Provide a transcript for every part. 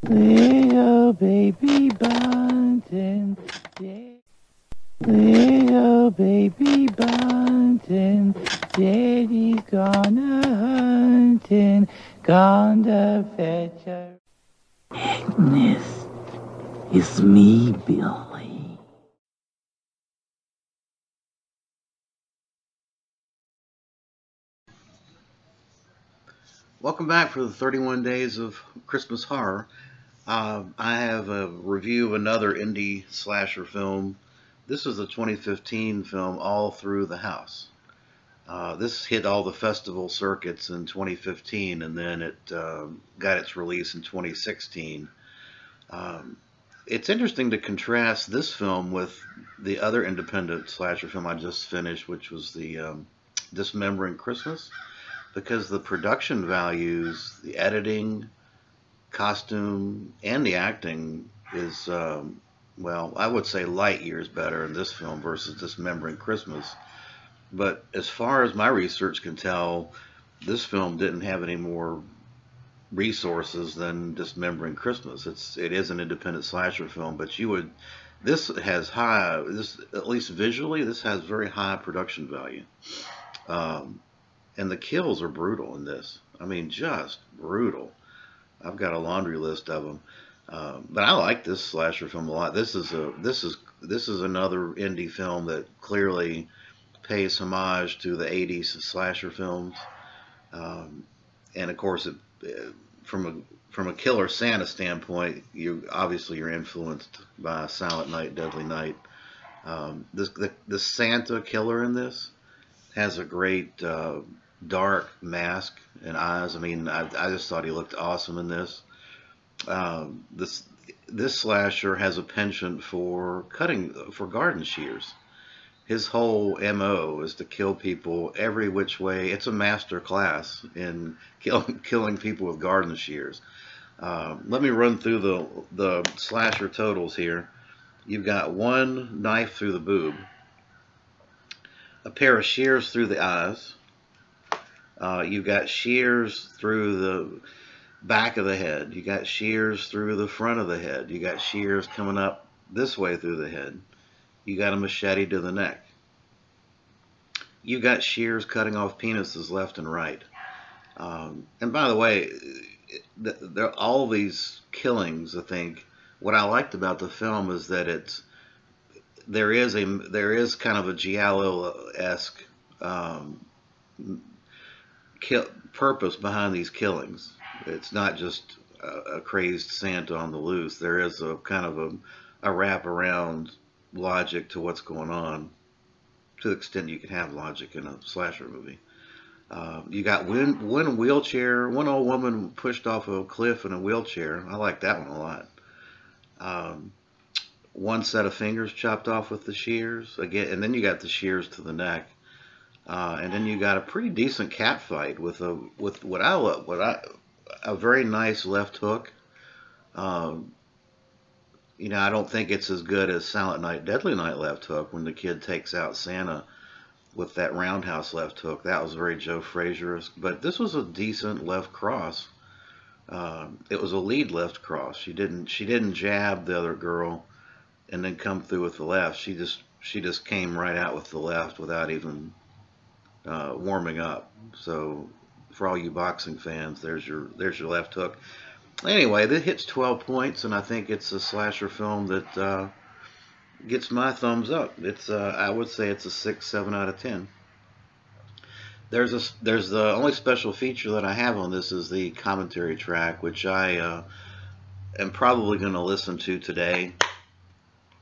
Little baby bunting, little baby bunting, daddy's gonna hunting, gonna fetch her. Agnes, it's me, Billy. Welcome back for the 31 Days of Christmas Horror. I have a review of another indie slasher film. This is a 2015 film, All Through the House. This hit all the festival circuits in 2015, and then it got its release in 2016. It's interesting to contrast this film with the other independent slasher film I just finished, which was the Dismembering Christmas, because the production values, the editing, costume, and the acting is, well, I would say light years better in this film versus Dismembering Christmas. But as far as my research can tell, this film didn't have any more resources than Dismembering Christmas. It is an independent slasher film, but this has at least visually, this has very high production value. Um, and the kills are brutal in this. I mean, just brutal. I've got a laundry list of them. But I like this slasher film a lot. This is another indie film that clearly pays homage to the '80s slasher films. Um, and of course, from a killer Santa standpoint, you're influenced by Silent Night, Deadly Night. The Santa killer in this has a great dark mask and eyes. I mean, I just thought he looked awesome in this. This slasher has a penchant for garden shears. His whole MO is to kill people every which way. It's a master class in killing people with garden shears. Let me run through the slasher totals here. You've got one knife through the boob, a pair of shears through the eyes. You've got shears through the back of the head. You got shears through the front of the head. You got shears coming up this way through the head. You got a machete to the neck. You got shears cutting off penises left and right. And by the way, all these killings, I think, what I liked about the film is that there is kind of a giallo-esque purpose behind these killings. It's not just a crazed Santa on the loose. There is a kind of a wraparound logic to what's going on, to the extent you can have logic in a slasher movie. You got one wheelchair, one old woman pushed off a cliff in a wheelchair. I like that one a lot. One set of fingers chopped off with the shears again, and then you got the shears to the neck. And then you got a pretty decent cat fight with a very nice left hook. I don't think it's as good as Silent Night, Deadly Night left hook when the kid takes out Santa with that roundhouse left hook. That was very Joe Frazier-esque, but this was a decent left cross. It was a lead left cross. She didn't jab the other girl and then come through with the left. She just came right out with the left without even warming up. So for all you boxing fans, there's your left hook. Anyway, that hits 12 points, and I think it's a slasher film that gets my thumbs up. I would say it's a 6, 7 out of 10. There's the only special feature that I have on this is the commentary track, which I am probably going to listen to today.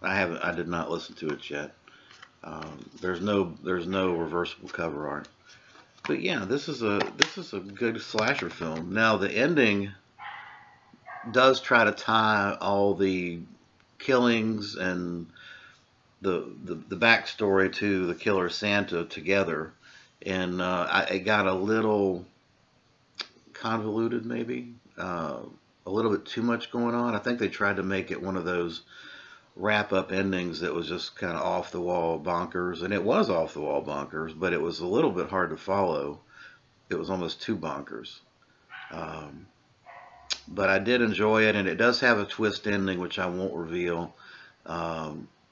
I did not listen to it yet. There's no reversible cover art. But yeah, this is a good slasher film. Now the ending does try to tie all the killings and the backstory to the killer Santa together, and it got a little convoluted, maybe a little bit too much going on. I think they tried to make it one of those wrap-up endings that was just kind of off-the-wall bonkers, and it was off-the-wall bonkers, but it was a little bit hard to follow. It was almost too bonkers. But I did enjoy it, and it does have a twist ending, which I won't reveal.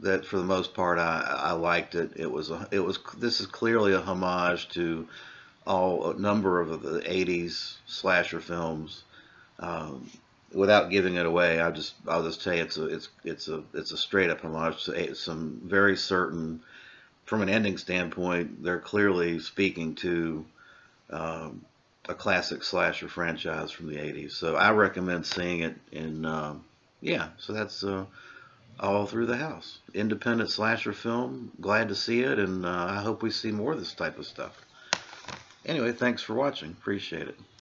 That for the most part, I liked it. This is clearly a homage to a number of the '80s slasher films. Um, Without giving it away, I'll just tell you it's a straight up homage to some very certain, from an ending standpoint, they're clearly speaking to um, a classic slasher franchise from the '80s. So I recommend seeing it. In yeah, so that's All Through the House, independent slasher film. Glad to see it, and I hope we see more of this type of stuff. Anyway, thanks for watching. Appreciate it.